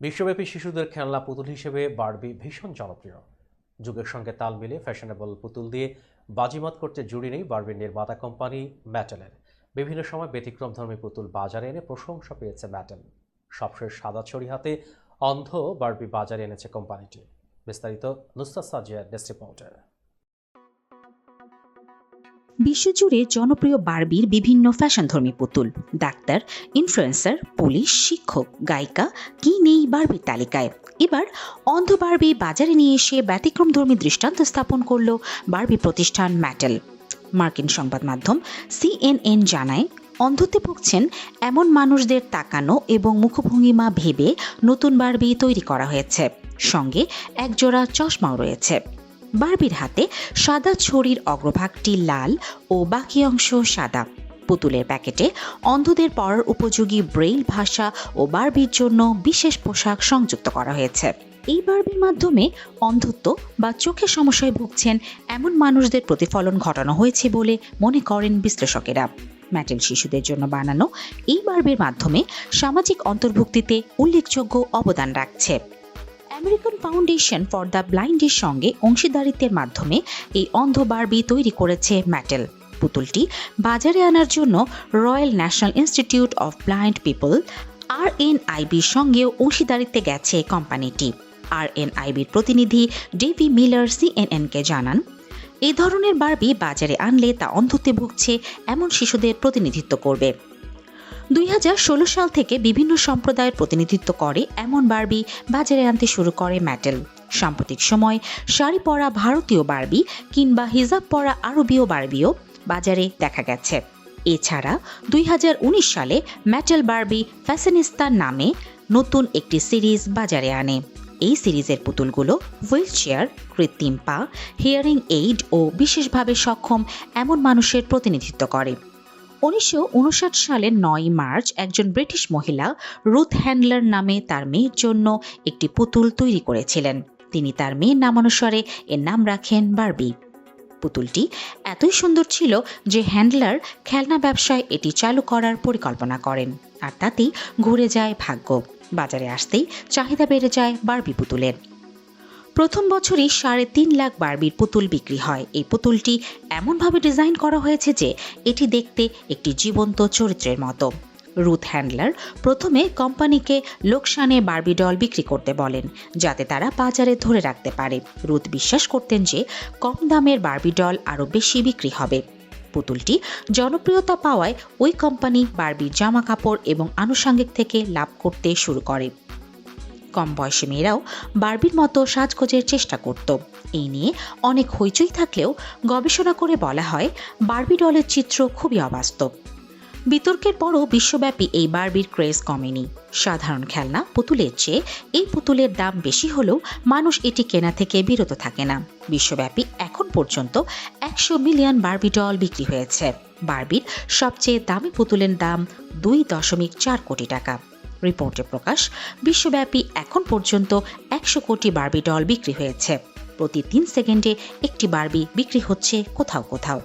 বিশ্বব্যাপী শিশুদের খেলনা পুতুল হিসেবে বারবি ভীষণ জনপ্রিয়। যুগের সঙ্গে তাল মিলিয়ে ফ্যাশনেবল পুতুল দিয়ে বাজিমাত করতে জুড়ি নেই বারবির নির্মাতা কোম্পানি ম্যাটেলের। বিভিন্ন সময় ব্যতিক্রমধর্মী পুতুল বাজারে এনে প্রশংসা পেয়েছে ম্যাটেল। সবশেষ সাদা ছড়ি হাতে অন্ধ বারবি বাজারে এনেছে কোম্পানিটি। বিস্তারিত নুসরাত সাজিয়ার ডেস্ক রিপোর্টে। বিশ্বজুড়ে জনপ্রিয় বারবির বিভিন্ন ফ্যাশনধর্মী পুতুল। ডাক্তার, ইনফ্লুয়েন্সার, পুলিশ, শিক্ষক, গায়িকা, কি নেই বারবির তালিকায়। এবার অন্ধ বারবি বাজারে নিয়ে এসে ব্যতিক্রমধর্মী দৃষ্টান্ত স্থাপন করল বারবি প্রতিষ্ঠান ম্যাটেল। মার্কিন সংবাদ মাধ্যম CNN জানায়, অন্ধত্বে ভুগছেন এমন মানুষদের তাকানো এবং মুখভঙ্গিমা ভেবে নতুন বারবি তৈরি করা হয়েছে। সঙ্গে একজোড়া চশমাও রয়েছে। বারবির হাতে সাদা ছড়ির অগ্রভাগটি লাল ও বাকি অংশ সাদা। পুতুলের প্যাকেটে অন্ধদের পড়ার উপযোগী ব্রেইল ভাষা ও বারবির জন্য বিশেষ পোশাক সংযুক্ত করা হয়েছে। এই বারবির মাধ্যমে অন্ধত্ব বা চোখের সমস্যায় ভুগছেন এমন মানুষদের প্রতিফলন ঘটানো হয়েছে বলে মনে করেন বিশ্লেষকেরা। ম্যাটেল শিশুদের জন্য বানানো এই বারবির মাধ্যমে সামাজিক অন্তর্ভুক্তিতে উল্লেখযোগ্য অবদান রাখছে। আমেরিকান ফাউন্ডেশন ফর দ্য ব্লাইন্ডের সঙ্গে অংশীদারিত্বের মাধ্যমে এই অন্ধ বারবি তৈরি করেছে ম্যাটেল। পুতুলটি বাজারে আনার জন্য Royal National Institute of Blind People RNIBর সঙ্গেও অংশীদারিত্বে গেছে কোম্পানিটি। RNIBর প্রতিনিধি ডেভি মিলার CNNকে জানান, এই ধরনের বারবি বাজারে আনলে তা অন্ধত্বে ভুগছে এমন শিশুদের প্রতিনিধিত্ব করবে। 2016 সাল থেকে বিভিন্ন সম্প্রদায়ের প্রতিনিধিত্ব করে এমন বারবি বাজারে আনতে শুরু করে ম্যাটেল। সাম্প্রতিক সময় শাড়ি পরা ভারতীয় বারবি কিংবা হিজাব পরা আরবীয় বারবিও বাজারে দেখা গেছে। এছাড়া 2019 সালে ম্যাটেল বারবি ফ্যাশনিস্তা নামে নতুন একটি সিরিজ বাজারে আনে। এই সিরিজের পুতুলগুলো হুইল চেয়ার, কৃত্রিম পা, হিয়ারিং এইড ও বিশেষভাবে সক্ষম এমন মানুষের প্রতিনিধিত্ব করে। 1959 সালের 9 মার্চ একজন ব্রিটিশ মহিলা রুথ হ্যান্ডলার নামে তার মেয়ের জন্য একটি পুতুল তৈরি করেছিলেন। তিনি তার মেয়ের নামানুসারে এর নাম রাখেন বারবি। পুতুলটি এতই সুন্দর ছিল যে হ্যান্ডলার খেলনা ব্যবসায় এটি চালু করার পরিকল্পনা করেন, আর তাতেই ঘুরে যায় ভাগ্য। বাজারে আসতেই চাহিদা বেড়ে যায় বারবি পুতুলের। প্রথম বছরই 3.5 লাখ বারবির পুতুল বিক্রি হয়। এই পুতুলটি এমনভাবে ডিজাইন করা হয়েছে যে এটি দেখতে একটি জীবন্ত চরিত্রের মতো। রুথ হ্যান্ডলার প্রথমে কোম্পানিকে লোকসানে বারবি ডল বিক্রি করতে বলেন, যাতে তারা বাজারে ধরে রাখতে পারে। রুথ বিশ্বাস করতেন যে কম দামের বারবি ডল আরও বেশি বিক্রি হবে। পুতুলটি জনপ্রিয়তা পাওয়ায় ওই কোম্পানি বারবির জামা কাপড় এবং আনুষঙ্গিক থেকে লাভ করতে শুরু করে। কম বয়সী মেয়েরাও বারবির মতো সাজগোজের চেষ্টা করত। এই নিয়ে অনেক হইচই থাকলেও গবেষণা করে বলা হয় বারবি ডলের চিত্র খুবই অবাস্তব। বিতর্কের পরও বিশ্বব্যাপী এই বারবির ক্রেজ কমেনি। সাধারণ খেলনা পুতুলের চেয়ে এই পুতুলের দাম বেশি হলেও মানুষ এটি কেনা থেকে বিরত থাকে না। বিশ্বব্যাপী এখন পর্যন্ত 100 মিলিয়ন বারবি ডল বিক্রি হয়েছে। বারবির সবচেয়ে দামি পুতুলের দাম 2.4 কোটি টাকা। রিপোর্টে প্রকাশ, বিশ্বব্যাপী এখন পর্যন্ত 100 কোটি বারবি ডল বিক্রি হয়েছে। প্রতি 3 সেকেন্ডে একটি বারবি বিক্রি হচ্ছে কোথাও কোথাও।